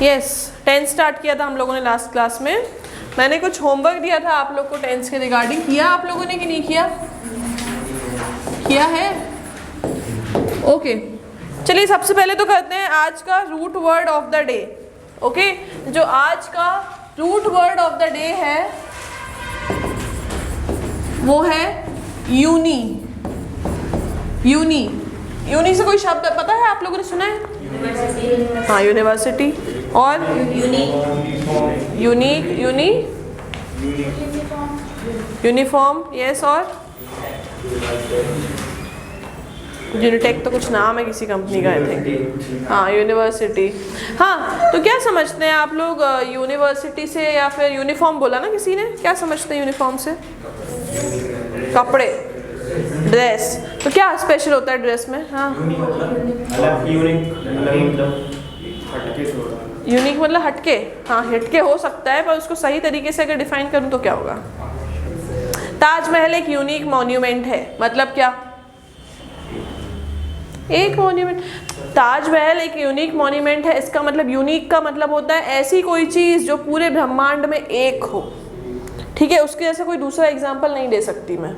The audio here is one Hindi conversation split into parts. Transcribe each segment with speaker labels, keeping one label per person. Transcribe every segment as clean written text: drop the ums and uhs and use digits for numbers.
Speaker 1: यस, टेंस स्टार्ट किया था हम लोगों ने लास्ट क्लास में। मैंने कुछ होमवर्क दिया था आप लोग को टेंस के रिगार्डिंग, किया आप लोगों ने कि नहीं किया? किया है? ओके, चलिए सबसे पहले तो करते हैं आज का root word of the day. Okay, जो आज का root word of the day है वो है यूनी। यूनी, यूनी से कोई शब्द पता है, आप लोगों ने सुना है? हाँ, यूनिवर्सिटी। और यूनिक, यूनी, यूनिफॉर्म, यस। और यूनिटेक तो कुछ नाम है किसी कंपनी का, आई थिंक। हाँ, यूनिवर्सिटी। हाँ, तो क्या समझते हैं आप लोग यूनिवर्सिटी से, या फिर यूनिफॉर्म बोला ना किसी ने, क्या समझते हैं यूनिफॉर्म से? कपड़े, ड्रेस। तो क्या स्पेशल होता है ड्रेस में? हाँ, यूनिक मतलब हटके। हाँ, हटके हो सकता है, पर उसको सही तरीके से अगर डिफाइन करूँ तो क्या होगा? ताजमहल एक यूनिक मॉन्यूमेंट है, मतलब क्या? एक मॉन्यूमेंट। ताजमहल एक यूनिक मॉन्यूमेंट है, इसका मतलब यूनिक का मतलब होता है ऐसी कोई चीज़ जो पूरे ब्रह्मांड में एक हो। ठीक है, उसके जैसा कोई दूसरा एग्जाम्पल नहीं दे सकती मैं।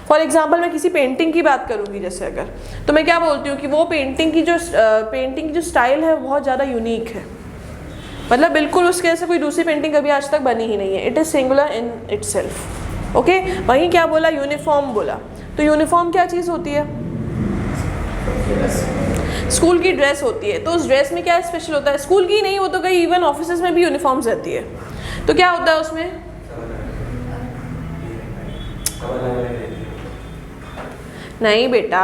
Speaker 1: फॉर एग्जाम्पल मैं किसी पेंटिंग की बात करूँगी जैसे अगर, तो मैं क्या बोलती हूँ कि वो पेंटिंग की जो स्टाइल है बहुत ज़्यादा यूनिक है, मतलब बिल्कुल उसके जैसे कोई दूसरी पेंटिंग कभी आज तक बनी ही नहीं है। It is singular in itself. Okay, वहीं क्या बोला? यूनिफॉर्म बोला। तो यूनिफॉर्म क्या चीज़ होती है? स्कूल की ड्रेस होती है। तो उस ड्रेस में क्या स्पेशल होता है? स्कूल की नहीं, वो तो कहीं इवन ऑफिसेज में भी यूनिफॉर्म्स रहती है। तो क्या होता है उसमें? नहीं बेटा,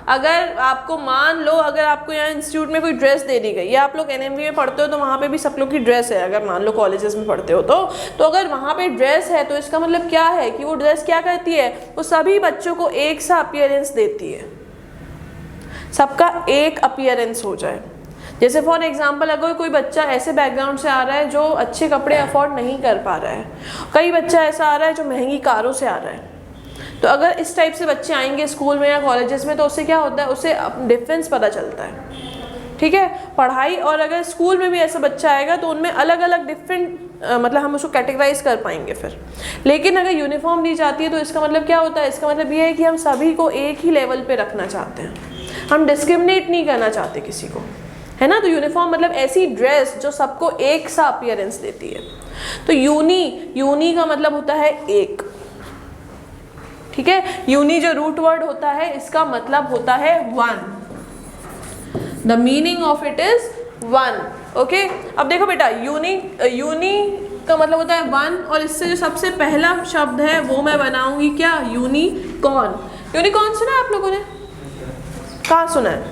Speaker 1: अगर आपको मान लो, अगर आपको यहाँ इंस्टीट्यूट में कोई ड्रेस दे दी गई, या आप लोग एनएमवी में पढ़ते हो तो वहाँ पे भी सब लोग की ड्रेस है, अगर मान लो कॉलेजेस में पढ़ते हो तो अगर वहाँ पे ड्रेस है तो इसका मतलब क्या है कि वो ड्रेस क्या करती है? वो सभी बच्चों को एक सा अपीयरेंस देती है, सबका एक अपीयरेंस हो जाए। जैसे फॉर एग्जांपल अगर कोई बच्चा ऐसे बैकग्राउंड से आ रहा है जो अच्छे कपड़े अफोर्ड नहीं कर पा रहा है, कई बच्चा ऐसा आ रहा है जो महंगी कारों से आ रहा है, तो अगर इस टाइप से बच्चे आएंगे स्कूल में या कॉलेजेस में तो उससे क्या होता है? उससे डिफरेंस पता चलता है। ठीक है, पढ़ाई। और अगर स्कूल में भी ऐसा बच्चा आएगा तो उनमें अलग अलग डिफरेंट मतलब हम उसको कैटेगराइज कर पाएंगे फिर। लेकिन अगर यूनिफॉर्म दी जाती है तो इसका मतलब क्या होता है? इसका मतलब ये है कि हम सभी को एक ही लेवल पे रखना चाहते हैं, हम डिस्क्रिमिनेट नहीं करना चाहते किसी को, है ना। तो यूनिफॉर्म मतलब ऐसी ड्रेस जो सबको एक सा अपीयरेंस देती है। तो यूनी का मतलब होता है एक। ठीक है, यूनी जो रूट वर्ड होता है इसका मतलब होता है one. The meaning of it is one. Okay, अब देखो बेटा, यूनी का मतलब होता है वन, और इससे जो सबसे पहला शब्द है वो मैं बनाऊंगी क्या? यूनिकॉर्न। यूनिकॉर्न सुना है आप लोगों ने? कहाँ सुना है?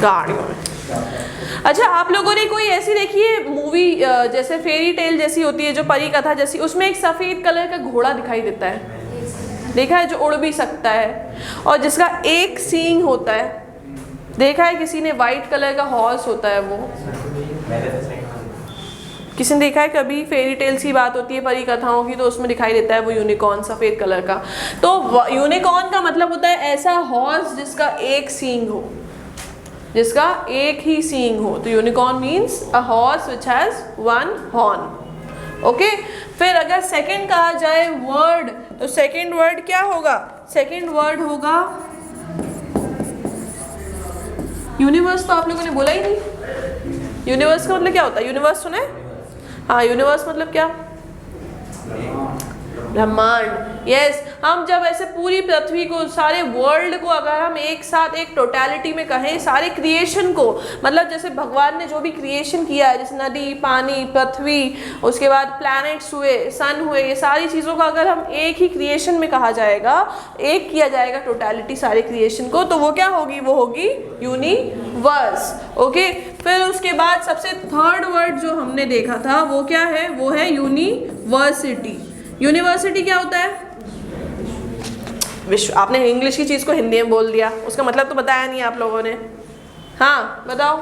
Speaker 1: गाड़ियों में। अच्छा, आप लोगों ने कोई ऐसी देखी है मूवी जैसे फेरी टेल जैसी होती है, जो परी कथा जैसी, उसमें एक सफ़ेद कलर का घोड़ा दिखाई देता है, देखा है? जो उड़ भी सकता है और जिसका एक सींग होता है, देखा है किसी ने? वाइट कलर का हॉर्स होता है वो, किसी ने देखा है कभी? फेरी टेल्स की बात होती है, परी कथाओं की, तो उसमें दिखाई देता है वो यूनिकॉर्न सफ़ेद कलर का। तो यूनिकॉर्न का मतलब होता है ऐसा हॉर्स जिसका एक सींग हो, जिसका एक ही सींग हो। तो unicorn means a horse which has one horn. Okay, फिर अगर सेकंड कहा जाए वर्ड, तो सेकंड वर्ड क्या होगा? सेकंड वर्ड होगा यूनिवर्स। तो आप लोगों ने बोला ही नहीं। यूनिवर्स का मतलब क्या होता है? यूनिवर्स सुने? हाँ, यूनिवर्स मतलब क्या? ब्रह्मांड। यस, हम जब ऐसे पूरी पृथ्वी को, सारे वर्ल्ड को अगर हम एक साथ एक टोटलिटी में कहें, सारे क्रिएशन को, मतलब जैसे भगवान ने जो भी क्रिएशन किया है, जैसे नदी, पानी, पृथ्वी, उसके बाद प्लैनेट्स हुए, सन हुए, ये सारी चीज़ों का अगर हम एक ही क्रिएशन में कहा जाएगा, एक किया जाएगा टोटलिटी सारे क्रिएशन को, तो वो क्या होगी? वो होगी यूनिवर्स। ओके, फिर उसके बाद सबसे थर्ड वर्ड जो हमने देखा था वो क्या है? वो है यूनिवर्सिटी। यूनिवर्सिटी क्या होता है? विश्व। आपने इंग्लिश की चीज़ को हिंदी में बोल दिया, उसका मतलब तो बताया नहीं आप लोगों ने। हाँ बताओ।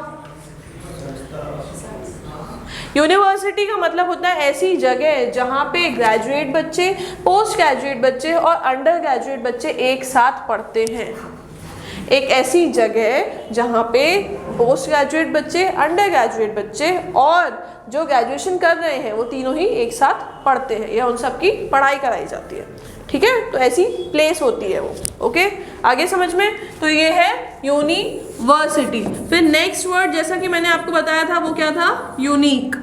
Speaker 1: यूनिवर्सिटी का मतलब होता है ऐसी जगह जहाँ पे ग्रेजुएट बच्चे, पोस्ट ग्रेजुएट बच्चे और अंडर ग्रेजुएट बच्चे एक साथ पढ़ते हैं। एक ऐसी जगह जहाँ पे पोस्ट ग्रेजुएट बच्चे, अंडर ग्रेजुएट बच्चे और जो ग्रेजुएशन कर रहे हैं वो तीनों ही एक साथ पढ़ते हैं या उन सब की पढ़ाई कराई जाती है, ठीक है। तो ऐसी प्लेस होती है वो, ओके। आगे समझ में, तो ये है यूनिवर्सिटी। फिर नेक्स्ट वर्ड जैसा कि मैंने आपको बताया था वो क्या था, यूनिक,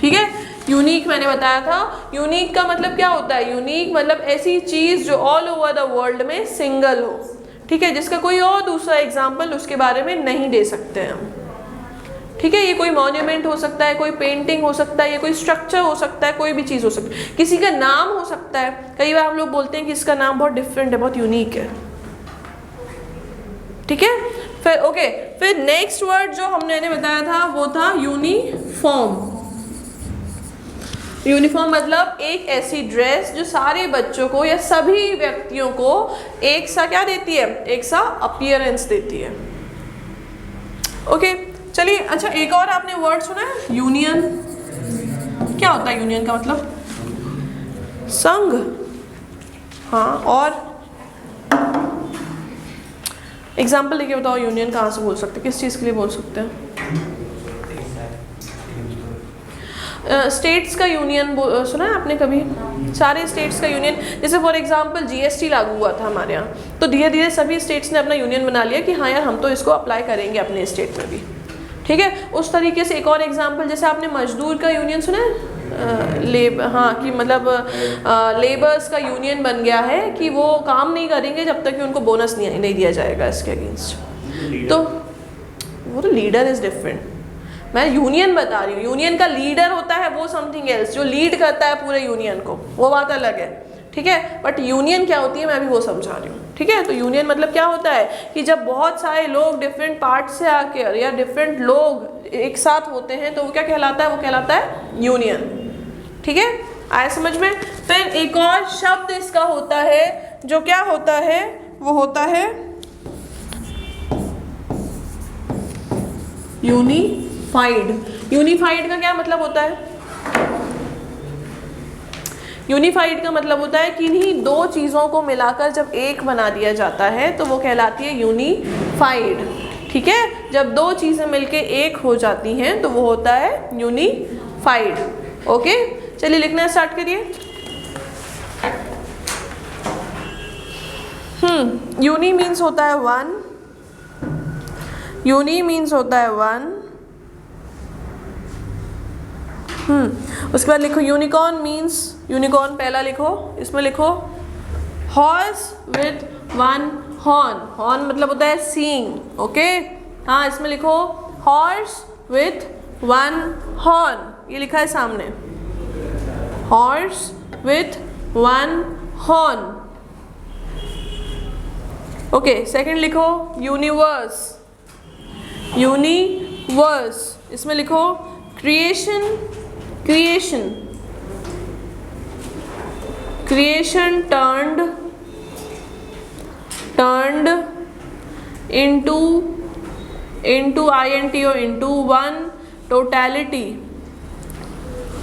Speaker 1: ठीक है। यूनिक मैंने बताया था, यूनिक का मतलब क्या होता है, यूनिक मतलब ऐसी चीज़ जो ऑल ओवर द वर्ल्ड में सिंगल हो, ठीक है, जिसका कोई और दूसरा एग्जाम्पल उसके बारे में नहीं दे सकते हैं हम, ठीक है। ये कोई मॉन्यूमेंट हो सकता है, कोई पेंटिंग हो सकता है, ये कोई स्ट्रक्चर हो सकता है, कोई भी चीज़ हो सकती है, किसी का नाम हो सकता है। कई बार हम लोग बोलते हैं कि इसका नाम बहुत डिफरेंट है, बहुत यूनिक है, ठीक है। फिर ओके, फिर नेक्स्ट वर्ड जो हमने बताया था वो था यूनिफॉर्म। यूनिफॉर्म मतलब एक ऐसी ड्रेस जो सारे बच्चों को या सभी व्यक्तियों को एक सा क्या देती है, एक सा अपीयरेंस देती है, ओके। चलिए, अच्छा एक और आपने वर्ड सुना है यूनियन। क्या होता है यूनियन का मतलब, संघ, हाँ। और एग्जाम्पल लेके बताओ, यूनियन कहाँ से बोल सकते हैं, किस चीज़ के लिए बोल सकते हैं। स्टेट्स का यूनियन सुना है आपने कभी, सारे स्टेट्स का यूनियन। जैसे फॉर एग्जांपल जीएसटी लागू हुआ था हमारे यहाँ, तो धीरे धीरे सभी स्टेट्स ने अपना यूनियन बना लिया कि हाँ यार हम तो इसको अप्लाई करेंगे अपने स्टेट में भी, ठीक है। उस तरीके से एक और एग्जांपल, जैसे आपने मजदूर का यूनियन सुना है, हाँ, कि मतलब लेबर्स का यूनियन बन गया है कि वो काम नहीं करेंगे जब तक कि उनको बोनस नहीं दिया जाएगा इसके अगेंस्ट। तो वो तो लीडर इज़ डिफरेंट, मैं यूनियन बता रही हूँ। यूनियन का लीडर होता है वो समथिंग एल्स, जो लीड करता है पूरे यूनियन को, वो बात अलग है, ठीक है। बट यूनियन क्या होती है मैं भी वो समझा रही हूँ, ठीक है। तो यूनियन मतलब क्या होता है कि जब बहुत सारे लोग डिफरेंट पार्ट से आकर या डिफरेंट लोग एक साथ होते हैं तो वो क्या कहलाता है, वो कहलाता है यूनियन, ठीक है। आया समझ में। फिर एक और शब्द इसका होता है जो क्या होता है, वो होता है यूनिफाइड। यूनिफाइड का क्या मतलब होता है, यूनिफाइड का मतलब होता है कि इन्हीं दो चीज़ों को मिलाकर जब एक बना दिया जाता है तो वो कहलाती है यूनिफाइड, ठीक है। जब दो चीज़ें मिलके एक हो जाती हैं तो वो होता है यूनिफाइड, ओके। चलिए लिखना स्टार्ट करिए। यूनी मीन्स होता है वन, यूनी मीन्स होता है वन। उसके बाद लिखो यूनिकॉर्न मीन्स, यूनिकॉर्न पहला लिखो, इसमें लिखो horse with one horn. Horn मतलब होता है सींग, ओके। हाँ, इसमें लिखो हॉर्स विथ वन हॉर्न, ये लिखा है सामने, horse with one horn, okay. Second लिखो यूनिवर्स, यूनिवर्स, इसमें लिखो creation, creation, creation turned, turned into, into INT और into one totality,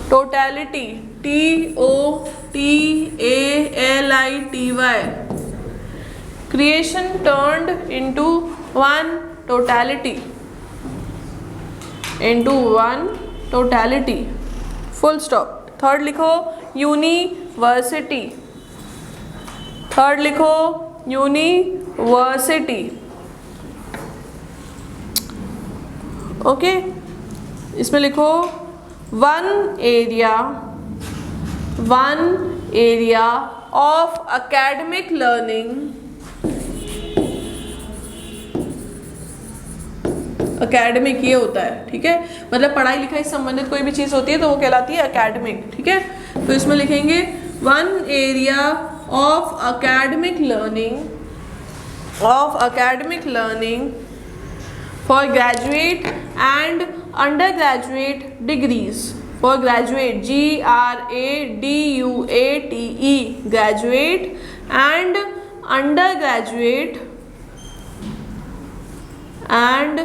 Speaker 1: totality TOTALITY, creation turned into one totality, into one totality, full stop. Third लिखो यूनिवर्सिटी, थर्ड लिखो यूनिवर्सिटी, ओके। इसमें लिखो one area, one area of academic learning, academic ये होता है, ठीक है। मतलब पढ़ाई लिखाई से संबंधित कोई भी चीज़ होती है तो वो कहलाती है एकेडमिक, ठीक है। तो इसमें लिखेंगे one area of academic learning, of academic learning for graduate and under graduate degrees, for graduate GRADUATE, graduate and under graduate and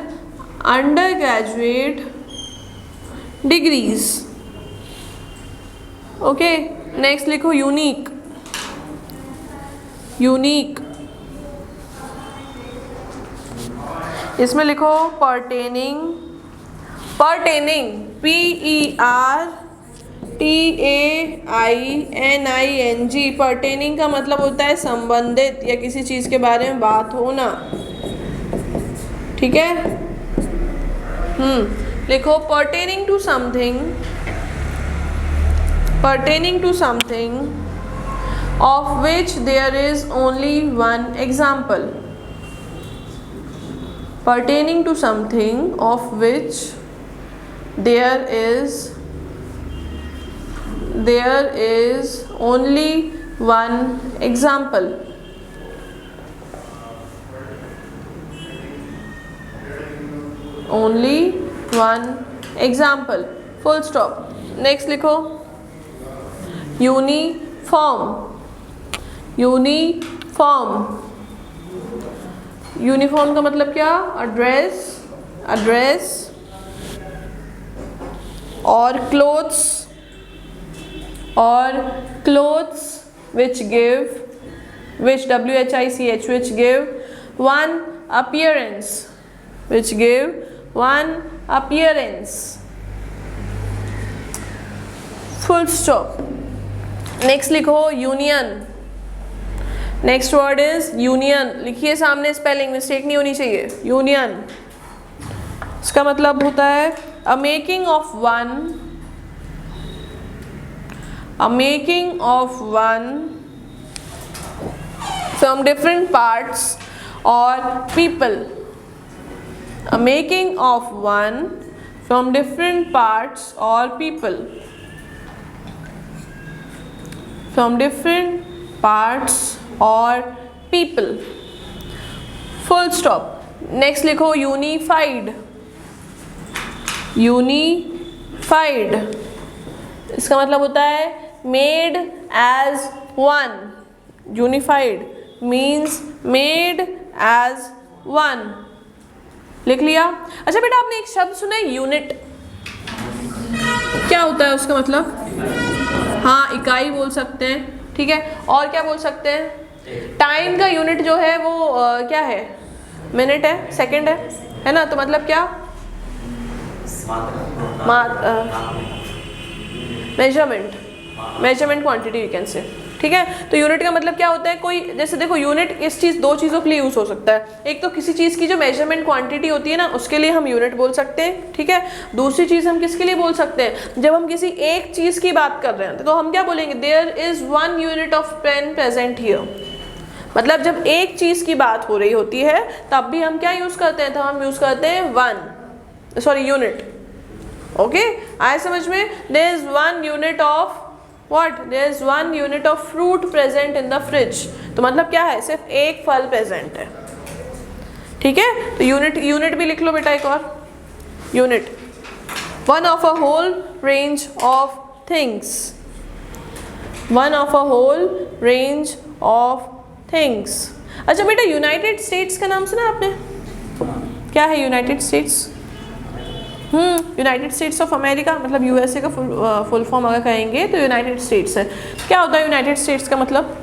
Speaker 1: undergraduate degrees, okay. Next लिखो यूनिक, यूनिक, इसमें लिखो pertaining, pertaining PERTAINING, pertaining का मतलब होता है संबंधित या किसी चीज़ के बारे में बात होना, ठीक है। लिखो pertaining to something, pertaining to something of which there is only one example, pertaining to something of which there is only one example, only one example, full stop। Next लिखो यूनिफॉर्म, यूनिफॉर्म, यूनिफॉर्म का मतलब क्या? ड्रेस, ड्रेस और क्लोथ्स, और clothes which give, which WHICH, which give one appearance, which give one appearance, full stop। Next लिखो union, next word is union. लिखिए सामने, स्पेलिंग मिस्टेक नहीं होनी चाहिए। यूनियन इसका मतलब होता है a making of one, a making of one from different parts or people, a making of one from different parts or people, from different parts or people, full stop। next लिखो unified, unified इसका मतलब होता है made as one, unified means made as one, लिख लिया। अच्छा बेटा, आपने एक शब्द सुना है यूनिट, क्या होता है उसका मतलब? हाँ, इकाई बोल सकते हैं, ठीक है। और क्या बोल सकते हैं? टाइम का यूनिट जो है वो क्या है? मिनट है, सेकंड है ना? तो मतलब क्या? Measurement, measurement quantity you can say, ठीक है। तो यूनिट का मतलब क्या होता है? कोई, जैसे देखो यूनिट इस चीज़, दो चीज़ों के लिए यूज़ हो सकता है। एक तो किसी चीज़ की जो मेजरमेंट क्वांटिटी होती है ना, उसके लिए हम यूनिट बोल सकते हैं, ठीक है। दूसरी चीज़ हम किसके लिए बोल सकते हैं? जब हम किसी एक चीज़ की बात कर रहे हैं तो हम क्या बोलेंगे? There is one unit of pen present here. मतलब जब एक चीज़ की बात हो रही होती है तब भी हम क्या यूज़ करते हैं? तो हम यूज़ करते हैं वन, सॉरी यूनिट। ओके, आए समझ में? There is one unit of what? There is one unit of fruit present in the fridge. तो मतलब क्या है? सिर्फ एक फल प्रेजेंट है, ठीक है। तो यूनिट, यूनिट भी लिख लो बेटा एक और। Unit one of a whole range of things, one of a whole range of things. अच्छा बेटा, यूनाइटेड स्टेट्स का नाम सुना आपने? क्या है United states? United states of America, मतलब यूएसए का फुल फॉर्म अगर कहेंगे तो यूनाइटेड स्टेट्स है। क्या होता है यूनाइटेड स्टेट्स का मतलब?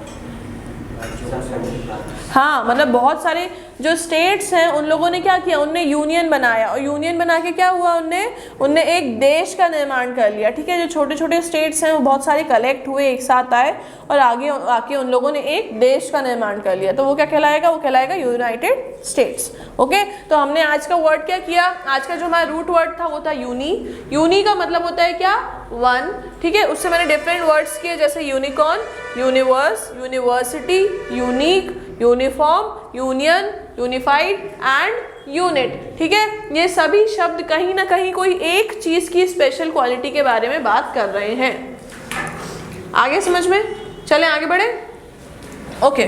Speaker 1: हाँ, मतलब बहुत सारे जो स्टेट्स हैं उन लोगों ने क्या किया? उनने यूनियन बनाया, और यूनियन बना के क्या हुआ? उनने एक देश का निर्माण कर लिया, ठीक है। जो छोटे छोटे स्टेट्स हैं वो बहुत सारे कलेक्ट हुए, एक साथ आए और आगे आके उन लोगों ने एक देश का निर्माण कर लिया। तो वो क्या कहलाएगा? वो कहलाएगा यूनाइटेड स्टेट्स। ओके, तो हमने आज का वर्ड क्या किया? आज का जो हमारा रूट वर्ड था वो था यूनी। यूनी का मतलब होता है क्या? वन, ठीक है। उससे मैंने डिफरेंट वर्ड्स किए, जैसे unicorn, universe, university, unique, uniform, union, unified and unit, ठीक है। ये सभी शब्द कहीं ना कहीं कोई एक चीज की स्पेशल क्वालिटी के बारे में बात कर रहे हैं। आगे समझ में? चलें आगे बढ़े। ओके,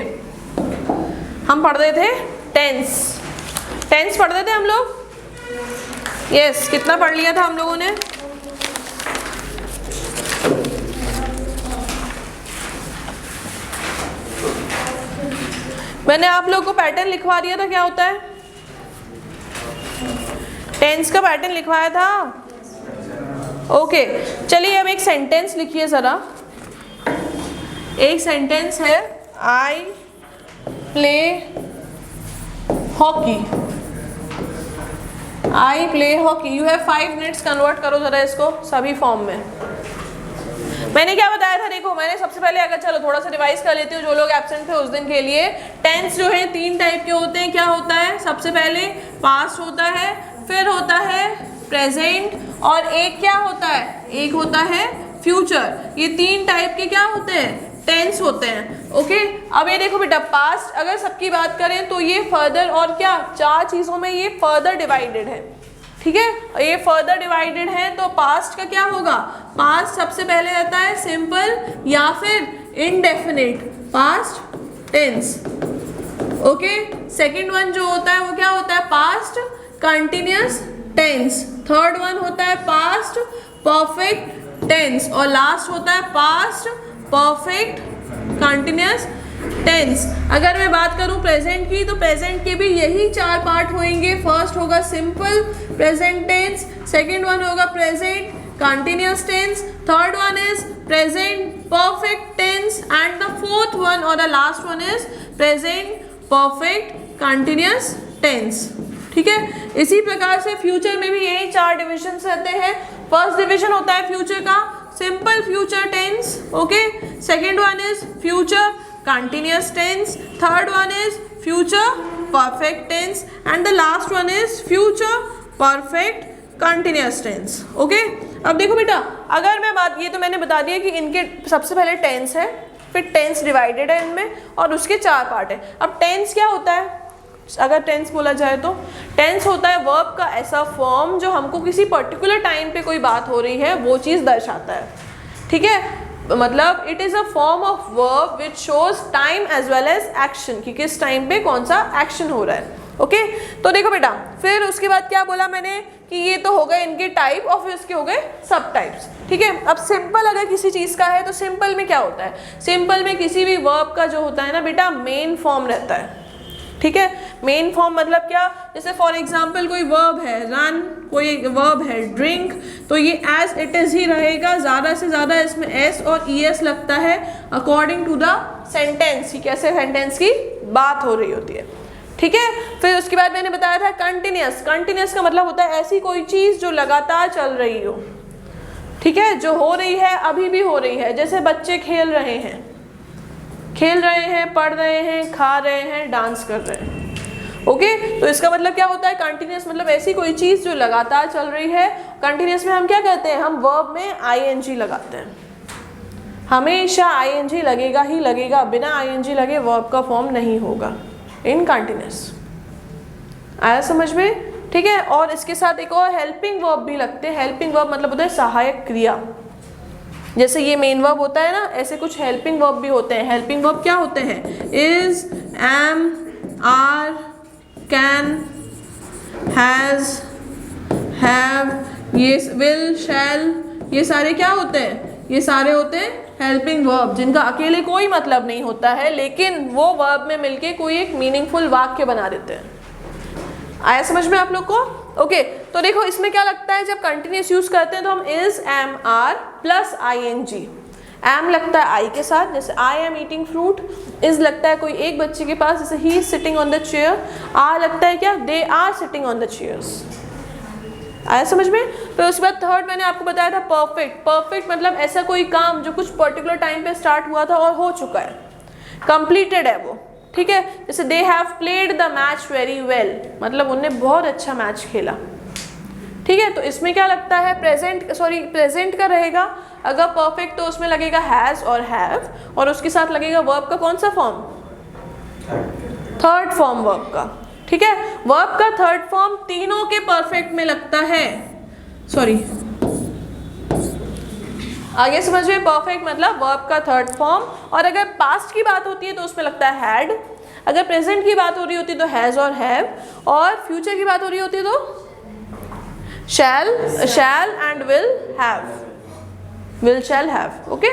Speaker 1: हम पढ़ रहे थे टेंस, टेंस पढ़ रहे थे हम लोग। यस, कितना पढ़ लिया था हम लोगों ने? मैंने आप लोगों को पैटर्न लिखवा दिया था, क्या होता है? टेंस का पैटर्न लिखवाया था। ओके, चलिए अब एक सेंटेंस लिखिए ज़रा। एक सेंटेंस है, I play hockey. I play hockey. You have 5 minutes, convert करो जरा इसको सभी फॉर्म में। मैंने क्या बताया था, देखो मैंने सबसे पहले, अगर चलो थोड़ा सा रिवाइज कर लेती हूँ जो लोग एब्सेंट थे उस दिन के लिए। टेंस जो है 3 टाइप के होते हैं। क्या होता है, सबसे पहले पास्ट होता है, फिर होता है प्रेजेंट, और एक क्या होता है, एक होता है फ्यूचर। ये 3 टाइप के क्या होते हैं, टेंस होते हैं। ओके, अब ये देखो बेटा, पास्ट अगर सबकी बात करें तो ये फर्दर और क्या 4 चीज़ों में ये फर्दर डिवाइडेड है। ठीक है, ये फर्दर डिवाइडेड है। तो पास्ट का क्या होगा, पास्ट सबसे पहले रहता है सिंपल या फिर indefinite past tense. Okay, second one जो होता है वो क्या होता है, past continuous tense. Third one होता है पास्ट परफेक्ट टेंस, और लास्ट होता है पास्ट परफेक्ट कंटिन्यूअस टेंस। अगर मैं बात करूं प्रेजेंट की, तो प्रेजेंट के भी यही 4 पार्ट होंगे। फर्स्ट होगा simple present tense, second one होगा present continuous tense, third one is present perfect tense, and the fourth one और the last one is present perfect continuous tense. ठीक है, इसी प्रकार से फ्यूचर में भी यही 4 डिविजन रहते हैं। फर्स्ट डिविजन होता है फ्यूचर का simple future tense, okay, second one is future continuous tense, third one is future perfect tense, and the last one is future perfect continuous tense. okay, अब देखो बेटा, अगर मैं बात, ये तो मैंने बता दिया कि इनके सबसे पहले टेंस है, फिर टेंस डिवाइडेड है इनमें, और उसके 4 पार्ट है। अब टेंस क्या होता है, अगर टेंस बोला जाए तो टेंस होता है वर्ब का ऐसा फॉर्म जो हमको किसी पर्टिकुलर टाइम पे कोई बात हो रही है वो चीज़ दर्शाता है। ठीक है, मतलब it is a form of verb which shows time as well as action, कि किस टाइम पे कौन सा एक्शन हो रहा है। ओके, तो देखो बेटा, फिर उसके बाद क्या बोला मैंने कि ये तो हो गए इनके टाइप, और फिर उसके हो गए सब टाइप्स। ठीक है, अब सिंपल अगर किसी चीज़ का है तो सिंपल में क्या होता है, सिंपल में किसी भी वर्ब का जो होता है ना बेटा, मेन फॉर्म रहता है। ठीक है, मेन फॉर्म मतलब क्या, जैसे फॉर एग्जाम्पल कोई वर्ब है रन, कोई वर्ब है ड्रिंक, तो ये एज इट इज़ ही रहेगा। ज़्यादा से ज़्यादा इसमें एस और ई एस लगता है अकॉर्डिंग टू द सेंटेंस, कि कैसे सेंटेंस की बात हो रही होती है। ठीक है, फिर उसके बाद मैंने बताया था कंटिन्यूअस। कंटिन्यूअस का मतलब होता है ऐसी कोई चीज़ जो लगातार चल रही हो। ठीक है, जो हो रही है, अभी भी हो रही है। जैसे बच्चे खेल रहे हैं, पढ़ रहे हैं, खा रहे हैं, डांस कर रहे हैं। ओके, तो इसका मतलब क्या होता है, कंटिन्यूअस मतलब ऐसी कोई चीज़ जो लगातार चल रही है। कंटिन्यूअस में हम क्या कहते हैं, हम वर्ब में आईएनजी लगाते हैं। हमेशा आईएनजी लगेगा ही लगेगा, बिना आईएनजी लगे वर्ब का फॉर्म नहीं होगा इन कंटिन्यूअस। आया समझ में? ठीक है, और इसके साथ एक और हेल्पिंग वर्ब भी लगते हैं। हेल्पिंग वर्ब मतलब होता है सहायक क्रिया। जैसे ये मेन वर्ब होता है ना, ऐसे कुछ हेल्पिंग वर्ब भी होते हैं। हेल्पिंग वर्ब क्या होते हैं, is, am, are, can, has, have, ये विल, शैल, ये सारे क्या होते हैं, ये सारे होते हैं हेल्पिंग वर्ब, जिनका अकेले कोई मतलब नहीं होता है, लेकिन वो वर्ब में मिलके कोई एक मीनिंगफुल वाक्य बना देते हैं। आया समझ में आप लोग को? ओके, तो देखो इसमें क्या लगता है, जब कंटिन्यूस यूज करते हैं तो हम is, am, are plus I N G. Am लगता है आई के साथ, जैसे I am eating fruit. Is लगता है कोई एक बच्चे के पास, जैसे he is sitting on the chair. Are लगता है क्या, they are sitting on the chairs. आया समझ में? फिर उसके बाद थर्ड मैंने आपको बताया था परफेक्ट। परफेक्ट मतलब ऐसा कोई काम जो कुछ पर्टिकुलर टाइम पे स्टार्ट हुआ था और हो चुका है, कंप्लीटेड है वो। ठीक है, जैसे they have played the match very well, मतलब उनने बहुत अच्छा मैच खेला। ठीक है, तो इसमें क्या लगता है, प्रेजेंट का रहेगा। अगर परफेक्ट तो उसमें लगेगा हैज़ और हैव, और उसके साथ लगेगा वर्ब का कौन सा फॉर्म, थर्ड फॉर्म वर्ब का। ठीक है, वर्ब का थर्ड फॉर्म तीनों के परफेक्ट में लगता है। आगे समझ में, परफेक्ट मतलब वर्ब का थर्ड फॉर्म। और अगर पास्ट की बात होती है तो उसमें लगता है हैड, अगर प्रेजेंट की बात हो रही होती है तो हैज़ और हैव, और फ्यूचर की बात हो रही होती है तो shall and will have, will shall have. Okay,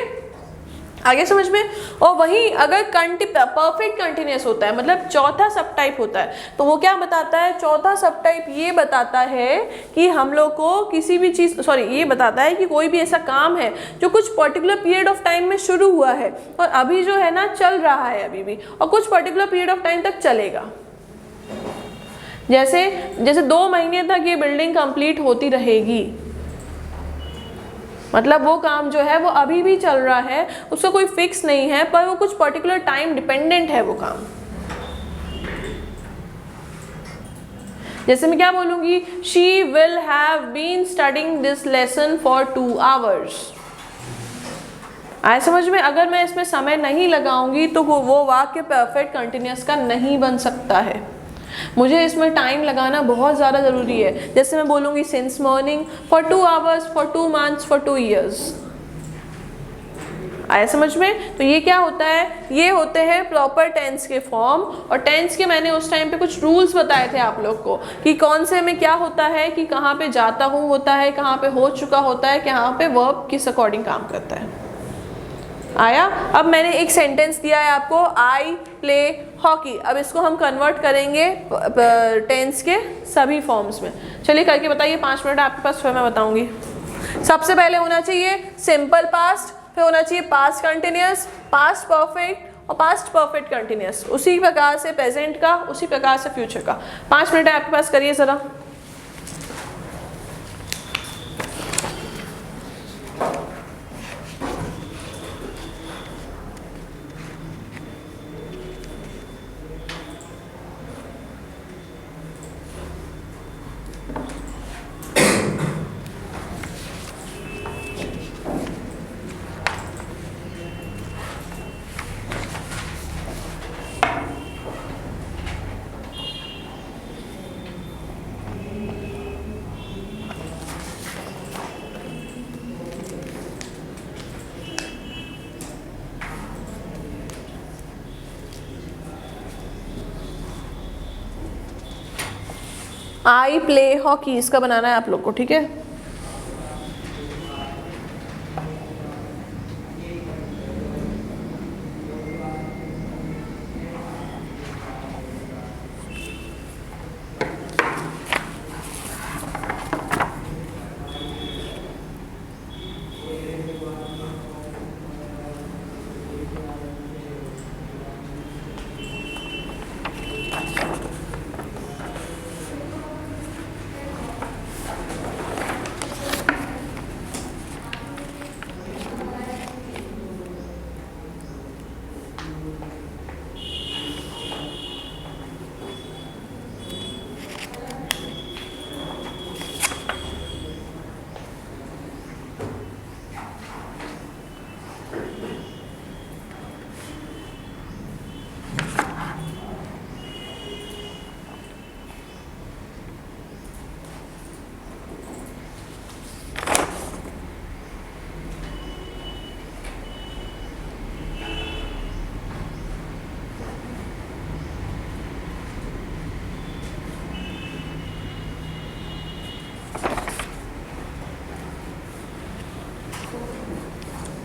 Speaker 1: आगे समझ में। और वही अगर परफेक्ट कंटिन्यूअस होता है, मतलब चौथा सब टाइप होता है, तो वो क्या बताता है, चौथा सब टाइप ये बताता है कि हम लोग को किसी भी चीज़, ये बताता है कि कोई भी ऐसा काम है जो कुछ पर्टिकुलर पीरियड ऑफ टाइम में शुरू हुआ है और अभी जो है ना चल रहा है अभी भी, और कुछ पर्टिकुलर पीरियड ऑफ टाइम तक चलेगा। जैसे जैसे 2 महीने तक ये बिल्डिंग कंप्लीट होती रहेगी, मतलब वो काम जो है वो अभी भी चल रहा है, उसका कोई फिक्स नहीं है, पर वो कुछ पर्टिकुलर टाइम डिपेंडेंट है वो काम। जैसे मैं क्या बोलूँगी, she will have been studying this lesson for 2 hours। आए समझ में? अगर मैं इसमें समय नहीं लगाऊंगी तो वो वाक्य परफेक्ट कंटिन्यूस का नहीं बन सकता है, मुझे इसमें टाइम लगाना बहुत ज़्यादा ज़रूरी है। जैसे मैं बोलूँगी since morning, for 2 hours, for 2 months, for 2 years। आया समझ में? तो ये क्या होता है, ये होते हैं प्रॉपर टेंस के फॉर्म। और टेंस के मैंने उस टाइम पे कुछ रूल्स बताए थे आप लोग को कि कौन से में क्या होता है, कि कहाँ पे जाता हूँ होता है, कहाँ पे हो चुका होता है, कहाँ पे वर्ब किस अकॉर्डिंग काम करता है। आया? अब मैंने एक सेंटेंस दिया है आपको, आई प्ले हॉकी। अब इसको हम कन्वर्ट करेंगे टेंस के सभी फॉर्म्स में। चलिए करके बताइए, 5 मिनट आपके पास, फिर मैं बताऊंगी। सबसे पहले होना चाहिए सिंपल पास्ट, फिर होना चाहिए पास्ट कंटिन्यूअस, पास्ट परफेक्ट और पास्ट परफेक्ट कंटिन्यूअस। उसी प्रकार से प्रेजेंट का, उसी प्रकार से फ्यूचर का। 5 मिनट है आपके पास, करिए ज़रा। आई प्ले हॉकी, इसका बनाना है आप लोग को, ठीक है?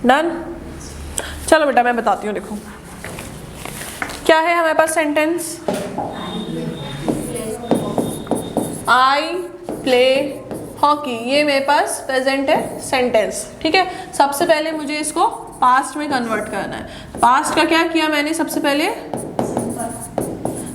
Speaker 1: डन? चलो बेटा मैं बताती हूँ, देखो क्या है हमारे पास सेंटेंस। आई प्ले हॉकी, ये मेरे पास प्रेजेंट है सेंटेंस, ठीक है? सबसे पहले मुझे इसको पास्ट में कन्वर्ट करना है। पास्ट का क्या किया मैंने, सबसे पहले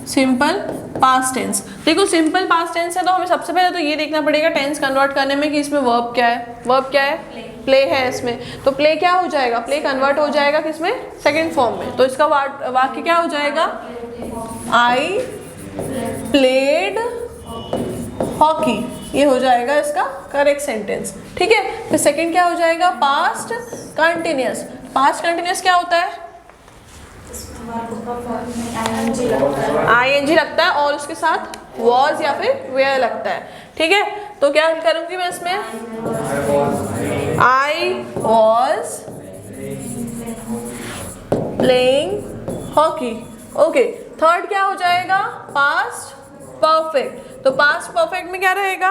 Speaker 1: सिंपल पास्ट टेंस। देखो सिंपल पास्ट टेंस है तो हमें सबसे पहले तो ये देखना पड़ेगा टेंस कन्वर्ट करने में कि इसमें वर्ब क्या है। वर्ब क्या है? प्ले है इसमें, तो प्ले क्या हो जाएगा, प्ले कन्वर्ट हो जाएगा किसमें, सेकंड फॉर्म में। तो इसका वाक्य क्या हो जाएगा, आई प्लेड हॉकी, ये हो जाएगा इसका करेक्ट सेंटेंस, ठीक है? फिर सेकंड क्या हो जाएगा, पास्ट कंटिन्यूअस। पास्ट कंटिन्यूअस क्या होता है, आईएनजी लगता है और उसके साथ वॉज या फिर वेयर लगता है, ठीक है? तो क्या करूंगी मैं इसमें, I was playing hockey. Okay, third क्या हो जाएगा, पास्ट परफेक्ट। तो पास्ट परफेक्ट में क्या रहेगा,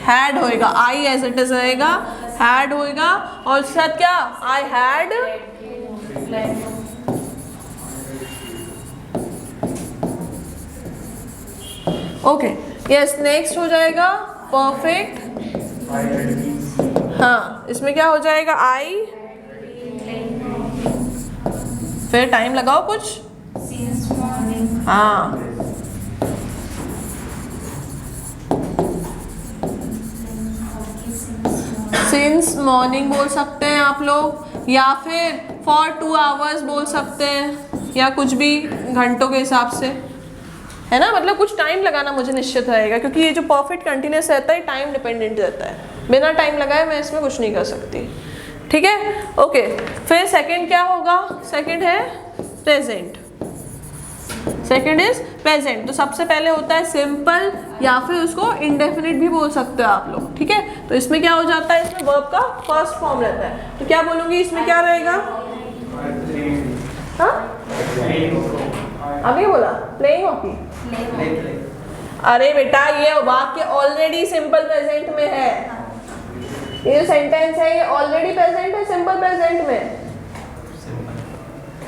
Speaker 1: हैड होएगा, आई एज इट इज रहेगा, हैड होएगा और उसके साथ क्या, I had okay yes. Next हो जाएगा परफेक्ट, हाँ इसमें क्या हो जाएगा, आई, फिर टाइम लगाओ कुछ, हाँ सिंस मॉर्निंग बोल सकते हैं आप लोग, या फिर फॉर 2 आवर्स बोल सकते हैं, या कुछ भी घंटों के हिसाब से, है ना। मतलब कुछ टाइम लगाना मुझे निश्चित रहेगा, क्योंकि ये जो परफेक्ट कंटिन्यूस रहता है टाइम डिपेंडेंट रहता है, बिना टाइम लगाए मैं इसमें कुछ नहीं कर सकती, ठीक है। ओके, फिर सेकंड क्या होगा, सेकंड है प्रेजेंट, सेकंड इज प्रेजेंट। तो सबसे पहले होता है सिंपल, या फिर उसको इंडेफिनिट भी बोल सकते हो आप लोग, ठीक है। तो इसमें क्या हो जाता है, इसमें वर्ब का फर्स्ट फॉर्म रहता है, तो क्या बोलूंगी इसमें क्या रहेगा, हाँ अभी बोला प्लेइंग हॉकी। अरे बेटा ये वाक्य ऑलरेडी सिंपल प्रेजेंट में है, ये जो सेंटेंस है ये ऑलरेडी प्रेजेंट है सिंपल प्रेजेंट में,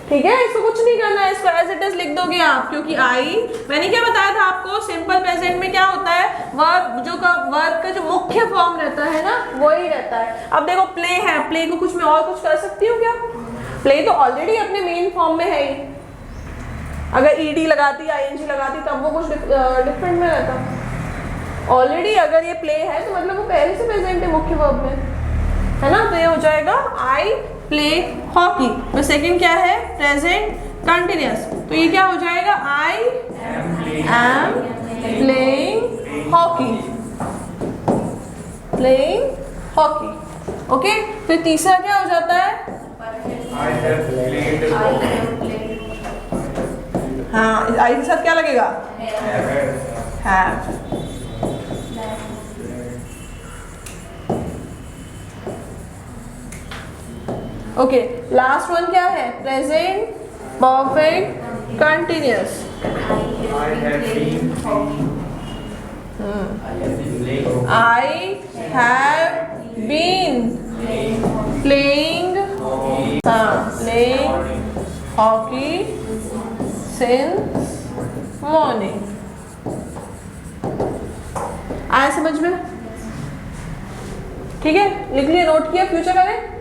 Speaker 1: ठीक है। इसको कुछ नहीं करना है, इसको एज इट इज लिख दोगे आप, क्योंकि आई, मैंने क्या बताया था आपको, सिंपल प्रेजेंट में क्या होता है, वर्ब का जो मुख्य फॉर्म रहता है ना वही रहता है। अब देखो प्ले है, प्ले को कुछ मैं और कुछ कर सकती हूँ क्या, प्ले तो ऑलरेडी अपने मेन फॉर्म में है ही, अगर ईडी लगाती आईएनजी लगाती तब वो कुछ डिफरेंट में रहता। ऑलरेडी अगर ये प्ले है तो मतलब वो पहले से प्रेजेंट है मुख्य वर्ब में, है ना। तो ये हो जाएगा आई प्ले हॉकी। तो सेकंड क्या है, प्रेजेंट कंटिन्यूअस, तो ये क्या हो जाएगा, I am playing hockey, playing hockey. Okay, फिर तीसरा क्या हो जाता है, हाँ आई के साथ क्या लगेगा, हैव। ओके, लास्ट वन क्या है, present perfect continuous. I have been playing, playing hockey since morning. आया समझ में, ठीक है, लिख लिया, नोट किया, फ्यूचर करें।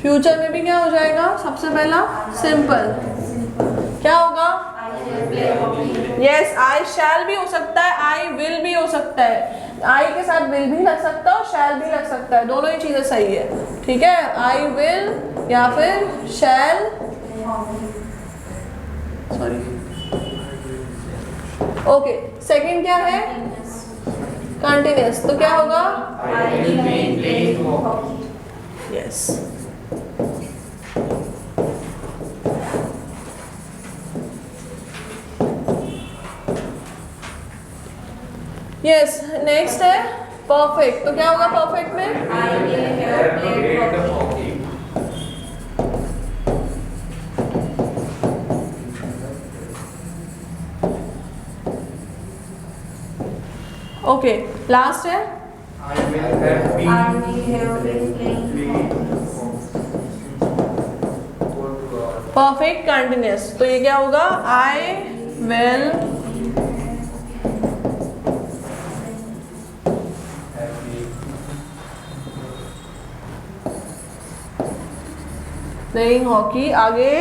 Speaker 1: फ्यूचर में भी क्या हो जाएगा, सबसे पहला सिंपल क्या होगा, यस आई शैल भी हो सकता है, आई विल भी हो सकता है, आई के साथ विल भी लग सकता है और शैल भी लग सकता है, दोनों ही चीजें सही है, ठीक है। आई विल या फिर शैल, सॉरी। ओके, सेकंड क्या है, कंटिन्यूअस, तो क्या होगा, यस। यस, नेक्स्ट है परफेक्ट, तो क्या होगा परफेक्ट में, I will have played hockey. Okay, last है I will have been playing perfect continuous, तो ये क्या होगा, आई विल प्लेइंग हॉकी। आगे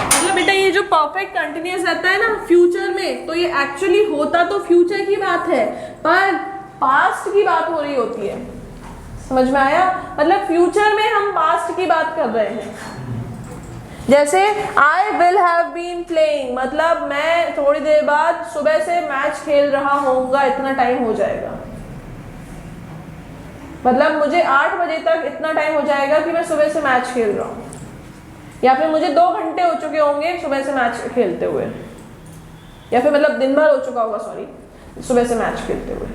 Speaker 1: मतलब बेटा ये जो परफेक्ट कंटिन्यूअस रहता है ना फ्यूचर में, तो ये एक्चुअली होता तो फ्यूचर की बात है पर पास्ट की बात हो रही होती है, समझ में आया। मतलब फ्यूचर में हम पास्ट की बात कर रहे हैं, जैसे I will have been playing, मतलब मैं थोड़ी देर बाद सुबह से मैच खेल रहा होऊंगा, इतना टाइम हो जाएगा, मतलब मुझे 8 बजे तक इतना टाइम हो जाएगा कि मैं सुबह से मैच खेल रहा हूँ, या फिर मुझे 2 घंटे हो चुके होंगे सुबह से मैच खेलते हुए, या फिर मतलब दिन भर हो चुका होगा, सॉरी, सुबह से मैच खेलते हुए।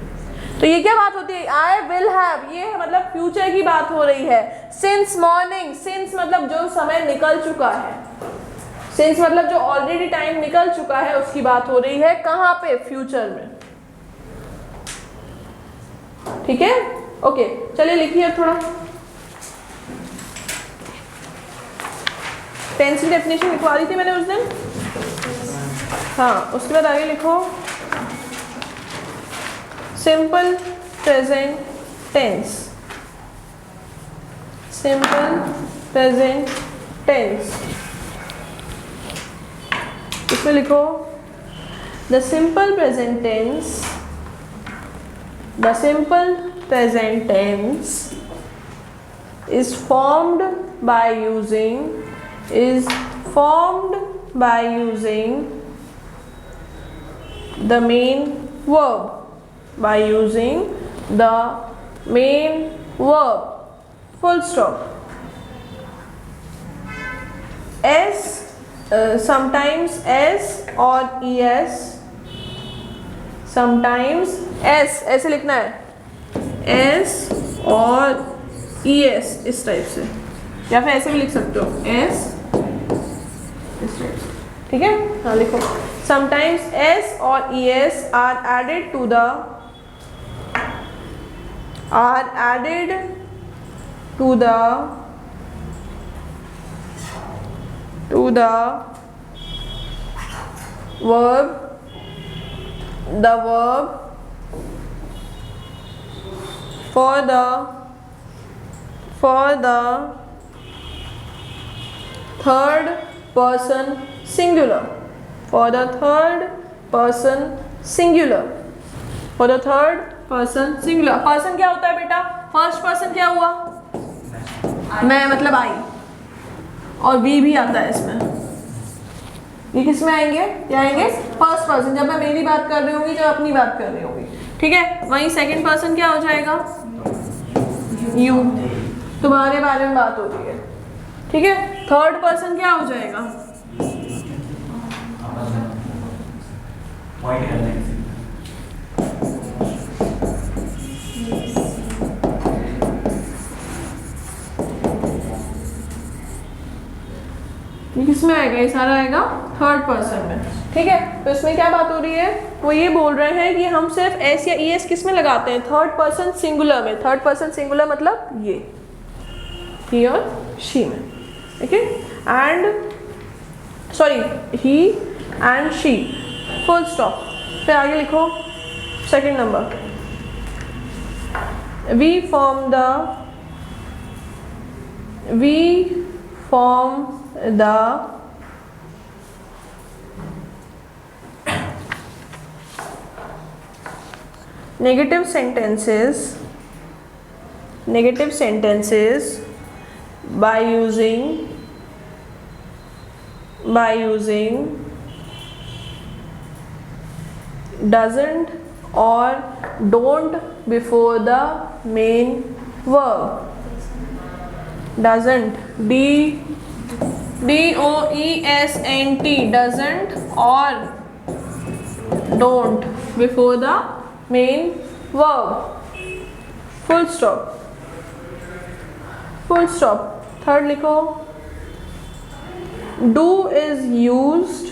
Speaker 1: तो ये क्या बात होती है, आई विल हैव, ये मतलब फ्यूचर की बात हो रही है। सिंस मॉर्निंग, सिंस मतलब जो समय निकल चुका है, सिंस मतलब जो ऑलरेडी टाइम निकल चुका है उसकी बात हो रही है, कहाँ पे, फ्यूचर में, ठीक है। ओके, चलिए लिखिए थोड़ा, टेंस की डेफिनेशन लिखवा दी थी मैंने उस दिन, हाँ, उसके बाद आगे लिखो simple present tense, simple present tense, इसमें लिखो the simple present tense is formed by using the main verb, full stop. Sometimes s और es, sometimes s ऐसे लिखना है, s और es इस टाइप से, या फिर ऐसे भी लिख सकते हो s इस टाइप से, ठीक है। हाँ लिखो sometimes s और es are added to the verb for the third person singular. Person क्या होता है बेटा? फर्स्ट पर्सन क्या हुआ? मैं मतलब आई, और वी भी आता है इसमें। ये किस में आएंगे? क्या आएंगे? फर्स्ट पर्सन, जब मैं मेरी बात कर रही होंगी, जब अपनी बात कर रही होंगी, ठीक है। वहीं सेकंड पर्सन क्या हो जाएगा? यू, तुम्हारे बारे में बात हो रही है, ठीक है। थर्ड पर्सन क्या हो जाएगा? ये किसमें आएगा? ये सारा आएगा थर्ड पर्सन में, ठीक है। तो इसमें क्या बात हो रही है? वो ये बोल रहे हैं कि हम सिर्फ एस या ई एस किस में लगाते हैं? थर्ड पर्सन सिंगुलर में। थर्ड पर्सन सिंगुलर मतलब ये, ही और शी में, okay. And sorry, he and she, full stop. फिर आगे लिखो second number, we form the negative sentences by using doesn't or don't before the main verb. Doesn't, D-O-E-S-N-T, doesn't or don't before the main verb. Full stop. Third लिखो, do is used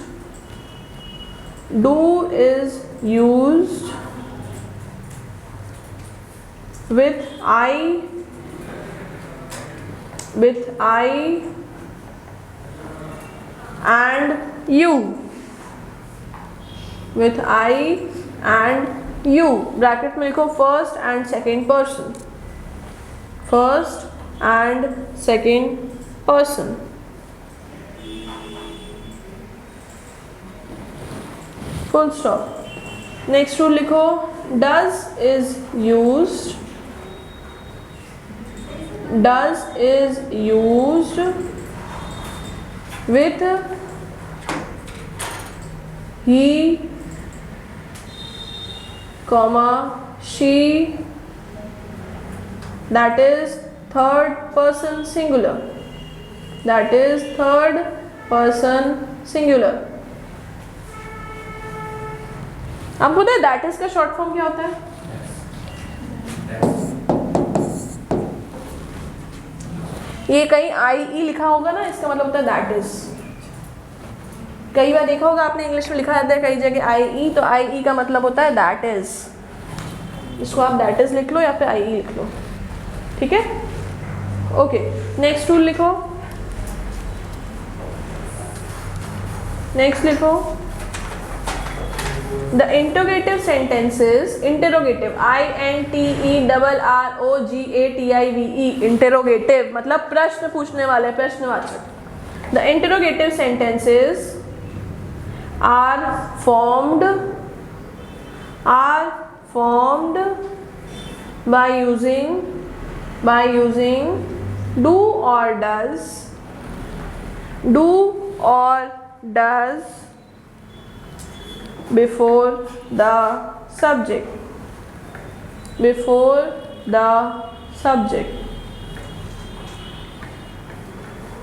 Speaker 1: with I and you. Bracket में लिखो first and second person. Full stop. Next rule लिखो, does is used with he, she, that is third person singular. आपको पता है दैट इज का शॉर्ट फॉर्म क्या होता है? ये कहीं IE लिखा होगा ना, इसका मतलब होता है दैट इज। कई बार देखा होगा आपने, इंग्लिश में लिखा रहता है कई जगह IE, तो IE का मतलब होता है दैट इज। इसको आप दैट इज लिख लो या फिर IE लिख लो, ठीक है। ओके, नेक्स्ट रूल लिखो। The interrogative sentences, interrogative, INTERROGATIVE, interrogative मतलब प्रश्न पूछने वाले, प्रश्नवाचक। The interrogative sentences are formed by using do or does before the subject,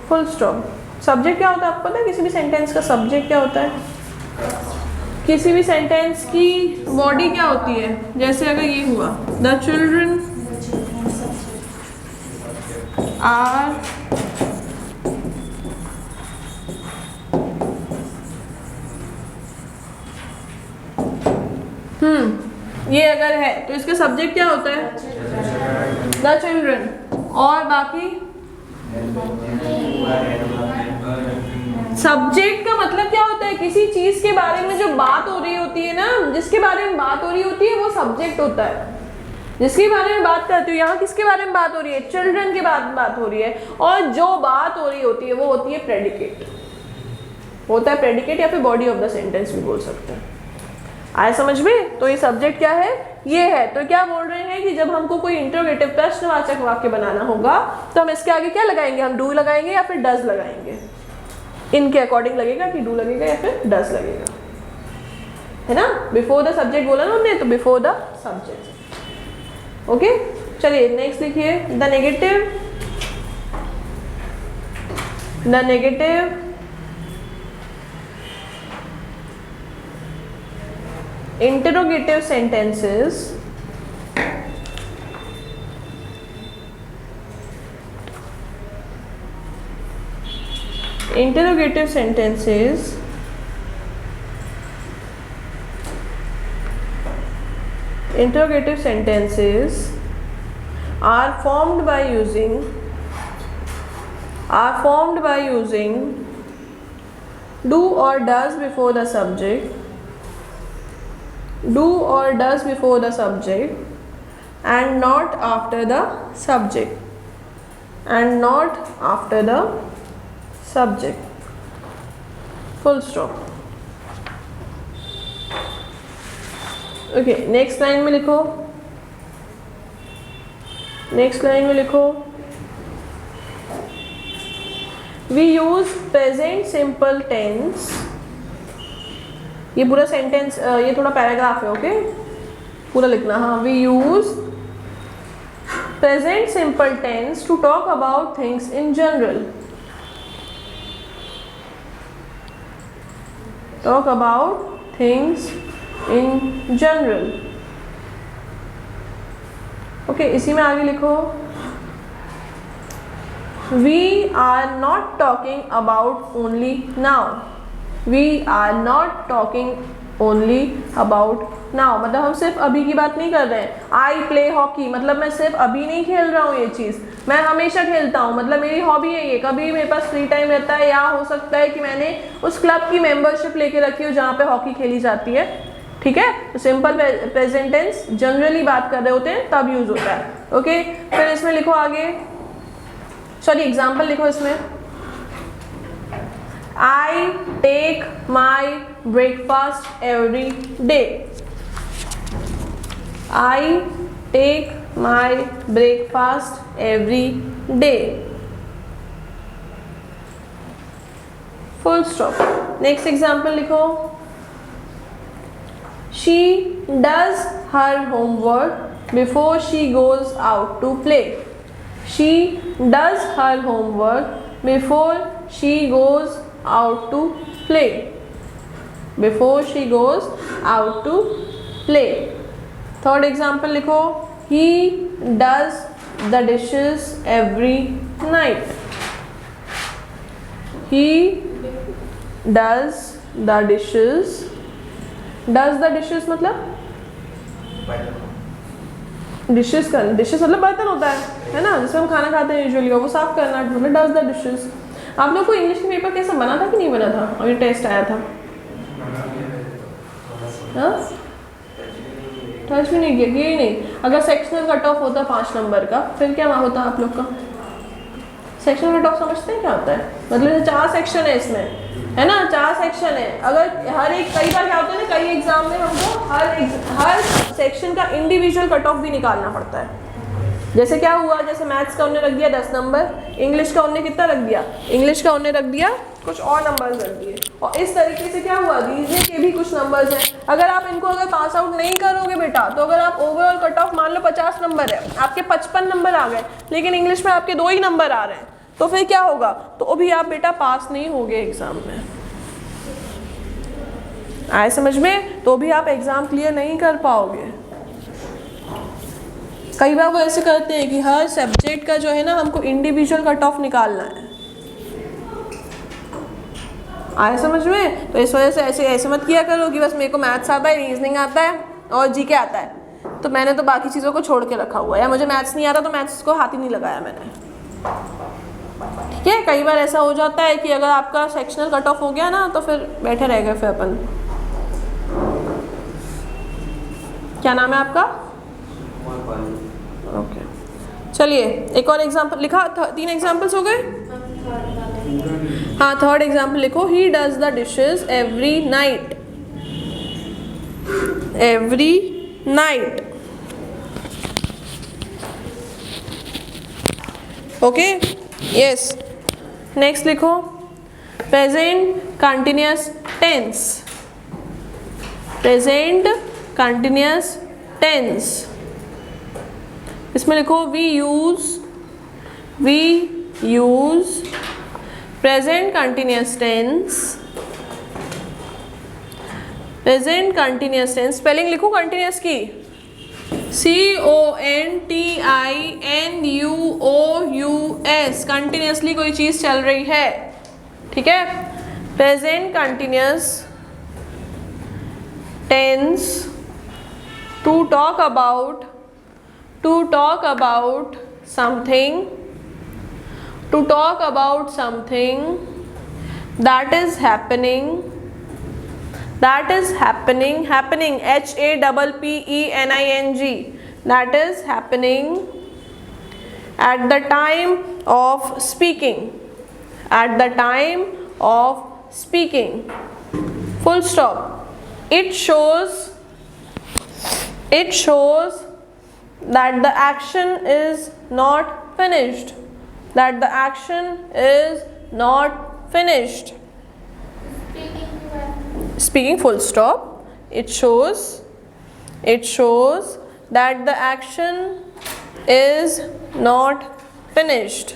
Speaker 1: full stop. Subject क्या होता है आपको पता है? किसी भी सेंटेंस का सब्जेक्ट क्या होता है? किसी भी सेंटेंस की बॉडी क्या होती है? जैसे अगर ये हुआ द चिल्ड्रन आर ये अगर है तो इसका सब्जेक्ट क्या होता है? The children. और बाकी सब्जेक्ट का मतलब क्या होता है? किसी चीज के बारे में जो बात हो रही होती है ना, जिसके बारे में बात हो रही होती है वो सब्जेक्ट होता है। जिसके बारे में बात करती हूँ, यहाँ किसके बारे में बात हो रही है? चिल्ड्रन के बात हो रही है। और जो बात हो रही होती है वो होती है प्रेडिकेट, होता है प्रेडिकेट, या फिर बॉडी ऑफ द सेंटेंस भी बोल सकते हैं। आए समझ में? तो ये सब्जेक्ट क्या है? ये है। तो क्या बोल रहे हैं कि जब हमको कोई इंटरोगेटिव प्रश्नवाचक वाक्य बनाना होगा तो हम इसके आगे क्या लगाएंगे? हम डू लगाएंगे या फिर डज लगाएंगे। इनके अकॉर्डिंग लगेगा कि डू लगेगा या फिर डज लगेगा, है ना? बिफोर द सब्जेक्ट बोला ना हमने, तो बिफोर द सब्जेक्ट। ओके, चलिए नेक्स्ट लिखिए। The negative interrogative sentences are formed by using do or does before the subject, and not after the subject, full stop। Okay, next line में लिखो, we use present simple tense। ये पूरा सेंटेंस, ये थोड़ा पैराग्राफ है, ओके, पूरा लिखना। हाँ, we use present simple tense to talk about things in general, okay. इसी में आगे लिखो, we are not talking about only now, मतलब हम सिर्फ अभी की बात नहीं कर रहे हैं। आई प्ले हॉकी, मतलब मैं सिर्फ अभी नहीं खेल रहा हूँ ये चीज़, मैं हमेशा खेलता हूँ, मतलब मेरी हॉबी है ये। कभी मेरे पास फ्री टाइम रहता है, या हो सकता है कि मैंने उस क्लब की मेंबरशिप लेके रखी हो जहाँ पे हॉकी खेली जाती है, ठीक है। तो सिंपल प्रेजेंट टेंस जनरली बात कर रहे होते हैं तब यूज होता है, ओके। फिर इसमें लिखो आगे, सॉरी एग्जाम्पल लिखो इसमें। I take my breakfast every day, full stop। Next example लिखो, she does her homework before she goes out to play, third example लिखो, he does the dishes every night, मतलब डिशेस मतलब बर्तन होता है ना, जिसमें हम खाना खाते हैं यूजुअली, वो साफ करना, मतलब डज द डिशेस। आप लोग को इंग्लिश का पेपर कैसा बना था कि नहीं बना था, और ये टेस्ट आया था? टच भी नहीं किया, ये नहीं। अगर सेक्शनल कट ऑफ होता 5 नंबर का, फिर क्या होता आप लोग का? सेक्शनल कट ऑफ समझते हैं क्या होता है? मतलब 4 सेक्शन है इसमें, है ना, 4 सेक्शन है। अगर हर एक, कई बार क्या होता है ना, कई एग्जाम में हमको हर सेक्शन का इंडिविजुअल कट ऑफ भी निकालना पड़ता है। जैसे क्या हुआ, जैसे मैथ्स का उन्होंने रख दिया 10 नंबर, इंग्लिश का उन्होंने कितना रख दिया, इंग्लिश का उन्होंने रख दिया कुछ और नंबर्स रख दिए, और इस तरीके से क्या हुआ, रीजनिंग के भी कुछ नंबर्स हैं। अगर आप इनको अगर पास आउट नहीं करोगे बेटा, तो अगर आप ओवरऑल कट ऑफ मान लो 50 नंबर है, आपके 55 नंबर आ गए, लेकिन इंग्लिश में आपके 2 ही नंबर आ रहे हैं, तो फिर क्या होगा, तो भी आप बेटा पास नहीं होगे एग्जाम में। आए समझ में, तो भी आप एग्जाम क्लियर नहीं कर पाओगे। कई बार वो ऐसे करते हैं कि हर सब्जेक्ट का जो है ना, हमको इंडिविजुअल कट ऑफ निकालना है। आए समझ में, तो इस वजह से ऐसे मत किया करो कि बस मेरे को मैथ्स आता है, रीजनिंग आता है और जीके आता है, तो मैंने तो बाकी चीज़ों को छोड़ के रखा हुआ है, या मुझे मैथ्स नहीं आता तो मैथ्स को हाथ ही नहीं लगाया मैंने। ठीक है, कई बार ऐसा हो जाता है कि अगर आपका सेक्शनल कट ऑफ हो गया ना, तो फिर बैठे रह गए फिर अपन। क्या नाम है आपका? ओके, चलिए एक और एग्जाम्पल लिखा, 3 एग्जाम्पल्स हो गए। हाँ, 3rd एग्जाम्पल लिखो, he does the dishes every night. Every night, okay, yes. Next लिखो, present continuous tense. Present continuous tense, इसमें लिखो we use present continuous tense. Present continuous tense, spelling लिखो कंटिन्यूअस की, CONTINUOUS, कंटिन्यूअसली कोई चीज चल रही है। ठीक है, present continuous tense, to talk about something, that is happening, happening, HAPPENING, that is happening at the time of speaking, full stop. It shows that the action is not finished. Speaking, full stop. It shows that the action is not finished.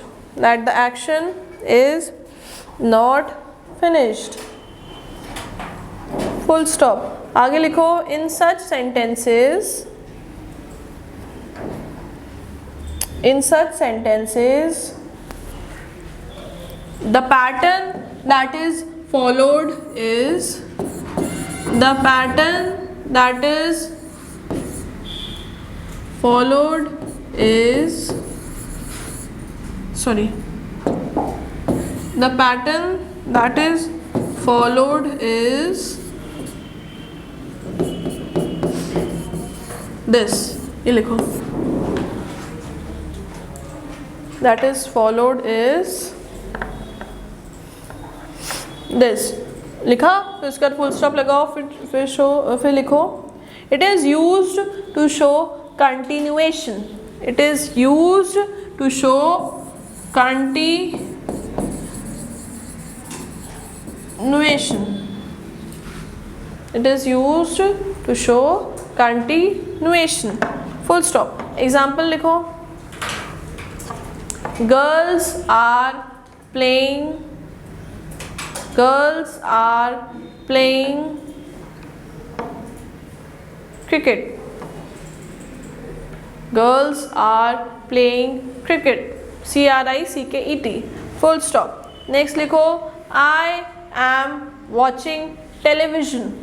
Speaker 1: Full stop. आगे लिखो, in such sentences the pattern that is followed is the pattern that is followed is this. ये लिखो, that is followed is this. लिखा, फिर उसका फुल स्टॉप लगाओ, फिर लिखो, it is used to show continuation. It is used to show continuation. It is used to show continuation. Full stop. Example लिखो, girls are playing cricket. Girls are playing cricket. CRICKET. Full stop. Next लिखो, I am watching television.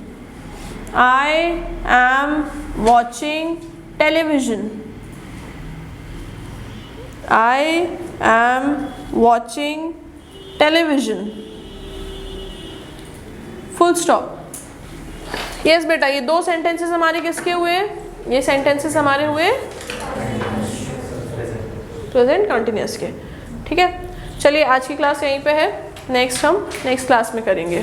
Speaker 1: I am watching television. I am watching television. Full stop. Yes बेटा, ये 2 सेंटेंसेस हमारे किसके हुए? ये सेंटेंसेस हमारे हुए प्रेजेंट कंटिन्यूअस के। ठीक है, चलिए आज की क्लास यहीं पे है। नेक्स्ट हम नेक्स्ट क्लास में करेंगे।